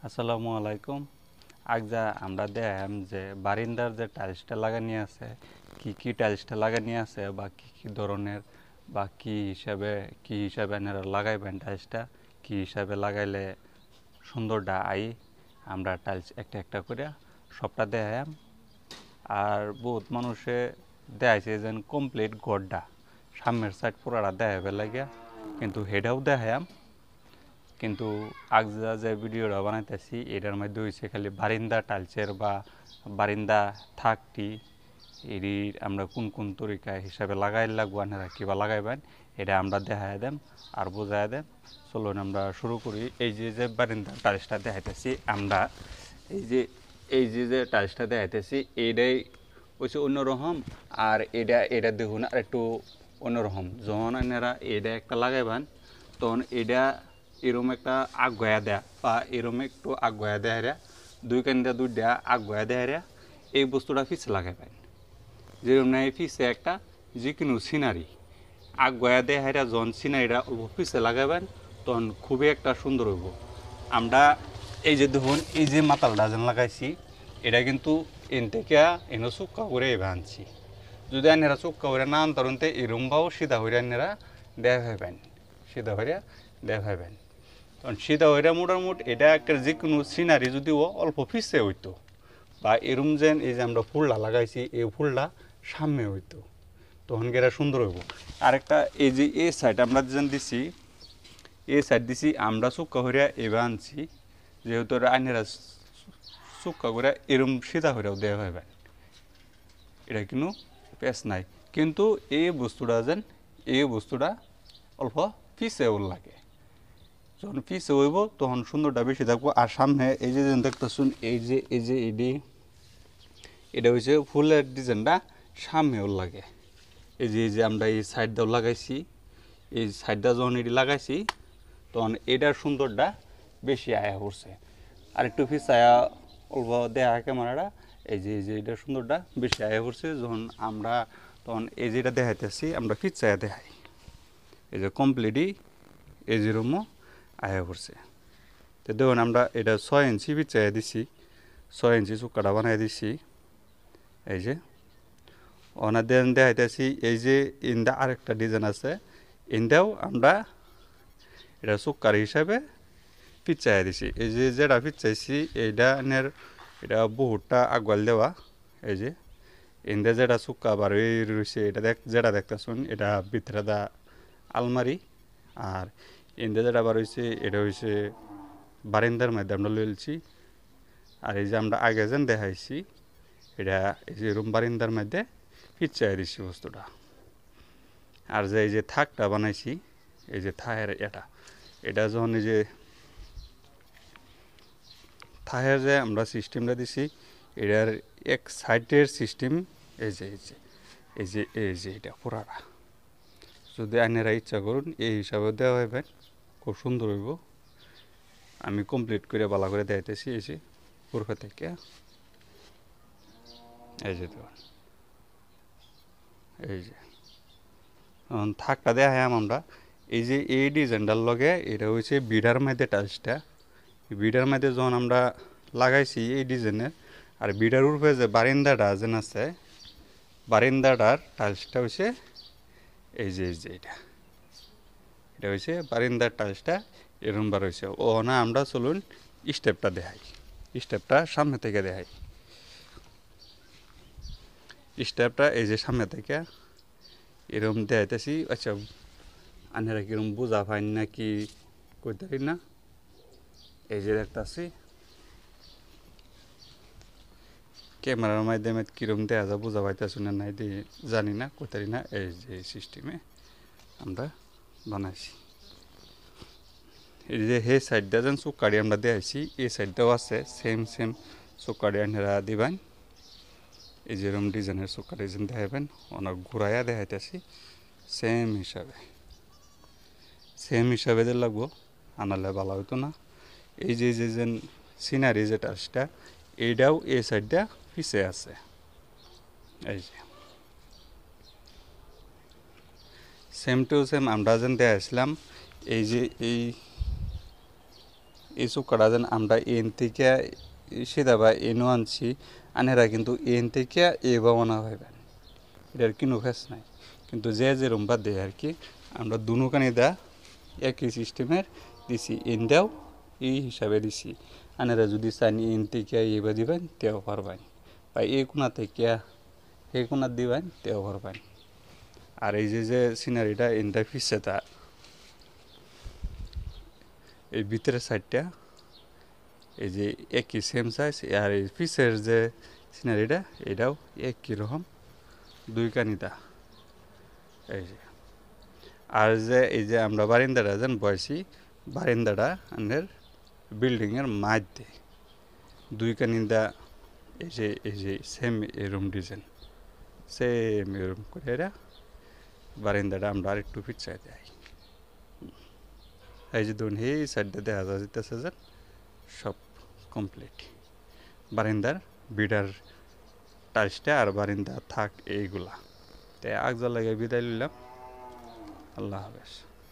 আসসালামু আলাইকুম। আজ আমরা দেখাম যে বারিন্দার যে টাইলসটা লাগানি আছে, কি টাইলসটা লাগানি আছে বা কি ধরনের বা কি হিসাবে আপনারা লাগাইবেন টাইলসটা, কি হিসাবে লাগাইলে সুন্দরটা আই। আমরা টাইলস একটা একটা করে সবটা দেখাম। আর বহুত মানুষে দেখাইছে যে কমপ্লিট ঘরটা সামনের সাইড পুরাটা দেখাবে লাগিয়া, কিন্তু হেডাও দেখাম। কিন্তু আগজা যে ভিডিওটা বানাইতেছি এটার মধ্যে হয়েছে খালি বারিন্দা টাইলসের বা বারিন্দা থাকটি এটি আমরা কোন কোন তরিকা হিসাবে লাগাই লাগবো, আপনারা কিবা লাগাইবেন এটা আমরা দেখাই দেম আর বোঝাই দেম। চলুন আমরা শুরু করি। এই যে বারিন্দা টাইলসটা দেখাইতেছি আমরা, এই যে টাইলসটা দেখাইতেছি এইটাই হচ্ছে অন্যরকম। আর এটা দেখুন আর একটু অন্যরকম। যখন আপনারা এটা একটা লাগাইবেন তখন এটা এরম একটা আগুয়া দেয়া বা এরম একটু আগুয়া দেয় রে, দুই কান্দা দুইটা আগুয়া দেয় রে, এই বস্তুটা পিছে লাগাইবেন। যেরকম না এই পিছে একটা যে কোনো সিনারি আগুয়া দেয় রে, যখন সিনারিটা অল্প পিছে লাগাইবেন তখন খুবই একটা সুন্দর হইব। আমরা এই যে দেখুন এই যে মাতালটা যেন লাগাইছি এটা কিন্তু এন থেকে এনে চুক্কা করে এবার আনছি। যদি আনেরা চুক্কা করে না আনতারতে এরমবাও সিধা হইরা আনেরা দেয়া ভাইবেন, সিধা হইরা দেয়া ভাইবেন। তখন সিধা হইরা মোটামুটি এটা একটা যে কোনো সিনারি যদিও অল্প পিছে হইতো বা এরম যেন এই যে আমরা ফুলটা লাগাইছি এই ফুলটা সামনে হইতো, তখন গেরা সুন্দর হইব। আরেকটা এই যে এই সাইড আমরা যেন দিছি, এই সাইড দিছি আমরা চুক্কা হইরা এবার আনছি, যেহেতু আইনেরা চুক্কা করে এরম সিধা হইরাও দেওয়া ভাইবেন। এটা কিন্তু পেস নাই, কিন্তু এই বস্তুটা অল্প পিছে ওর লাগে। যখন পিছে হইব তখন সুন্দরটা বেশি থাকবো। আর সামনে এই যে দেখতেছুন এটা হচ্ছে ফুলের ডিজাইনটা সামনে ওর লাগে। এই যে আমরা এই সাইডটাও লাগাইছি, এই সাইডটা যখন এটি লাগাইছি তখন এটার সুন্দরটা বেশি আয়া পড়ছে। আর একটু পিছায়া অল্প দেয়া ক্যামেরাটা, এই যে এটার সুন্দরটা বেশি আয়া পড়ছে। যখন আমরা তখন এই যেটা দেখাইতেছি আমরা পিছায়া দেখাই, এই যে কমপ্লিটই এই যেরকমও আয়া পড়ছে। তো দেখুন আমরা এটা 6 ইঞ্চি পিছাইয়া দিছি, 6 ইঞ্চি চুক্কাটা বানাই দিছি। এই যে ওনাদের দেখাইতেছি এই যে ইন্দা আরেকটা ডিজাইন আছে, ইন্দাও আমরা এটা চুক্কার হিসাবে পিচাই দিছি। এই যে যেটা পিচাইছি এইটানের এটা বহুতটা আগুয়াল দেওয়া। এই যে ইন্দা যেটা চুক্কা বার রয়েছে এটা যেটা দেখতেছুন এটা ভিতরে দা আলমারি। আর ইন্দা যেটা বার হয়েছে এটা হয়েছে বারিন্দার মধ্যে আমরা লইলছি। আর এই যে আমরা আগে যেন দেখাইছি এটা এই যে রুম বারিন্দার মধ্যে পিচাই দিছি বস্তুটা। আর যে এই যে থাকটা বানাইছি, এই যে থায়ের এটা যখন এই যে থাহের যে আমরা সিস্টেমটা দিছি এটার এক সাইডের সিস্টেম এই যে এটা পুরাটা যদি আইনেরা ইচ্ছা করুন এই হিসাবে দেওয়া হইবে, খুব সুন্দর হইব। আমি কমপ্লিট করে ভালো করে দেখাইতেছি। এই যে পুরো থেকে এই যে দেখুন এই যে থাকটা দেখাই আমরা। এই যে এই ডিজাইনটার লগে এটা হচ্ছে বিডার মধ্যে টাইলসটা, বিডার মধ্যে যখন আমরা লাগাইছি এই ডিজাইনের। আর বিডার উপরে যে বারিন্দাটা যেন আছে বারিন্দাটার টাইলসটা হচ্ছে এই যে এটা হচ্ছে বারিন্দার টাইলসটা এরম বার হয়েছে। ও না আমরা চলুন স্টেপটা দেখাই, স্টেপটা সামনে থেকে দেখাই। স্টেপটা এই যে সামনে থেকে এরম দেখাইতেছি। আচ্ছা আনেরা কিরম বোঝা পাইন না কি কইতে পারি না। এই যে দেখতেছি ক্যামেরার মাধ্যমে কীরকম দেখা যায় বোঝা পাইতেছি না নাই দিয়ে জানি না কোথায় না। এই যে সিস্টেমে আমরা বানাইছি। এই যে হে সাইডটা যেন চুক্কাড়ি আমরা দেখাইছি এই সাইডটাও আছে সেম চুক্কাড়ি আপনারা দিবেন। এই যেরকম ডিজাইনের চুক্কাড়ি যেন দেখাবেন অনেক ঘুরাইয়া দেখাইতেছি সেম হিসাবে দিয়ে লাগবো, আনালে ভালো হইতো না। এই যে যেন সিনারি যেটা সেটা এইটাও এই সাইডটা পিছে আছে। এই যে সেম টু সেম আমরা যেন দেখাইছিলাম এই যে এই চুক্কাটা যেন আমরা এন থেকে সেটা বা এনও আনছি আনেরা কিন্তু এন থেকে এ বানানো হইবেন এটার কোনো ফেস নাই কিন্তু যে যেরম বা দেয় আর কি আমরা দুনুকানি দা একই সিস্টেমের দিছি এনটাও এই হিসাবে দিছি আনেরা যদি চান এন থেকে এবার দিবেন তেও পারবেন বা এই কোনা থেকে এই কোনা দিবেন তেও পারবেন আর এই যে সিনারিটা এনটা ফিসছে তা এই ভিতরের সাইডটা এই যে একই সেম সাইজ আর এই পিসের যে সিনারিটা এটাও একই রকম দুই কানিতা এই যে আর যে এই যে আমরা বারিন্দাটা যেন বয়সী বারিন্দাটা আমাদের বিল্ডিংয়ের মাঝে দুই কানিদা এই যে সেম এরম ডিজাইন সেম এরম করে এরা বারিন্দাটা আমরা আরেকটু পিছাই দেয় এই যে ধরুন এই সাইডটা দেখা যাইতেছে যে সব কমপ্লিট বারিন্দার বিডার টাইলসটা আর বারিন্দা থাক এইগুলা তাই আগজা লাগে বিদায় নিলাম আল্লাহ হাফেজ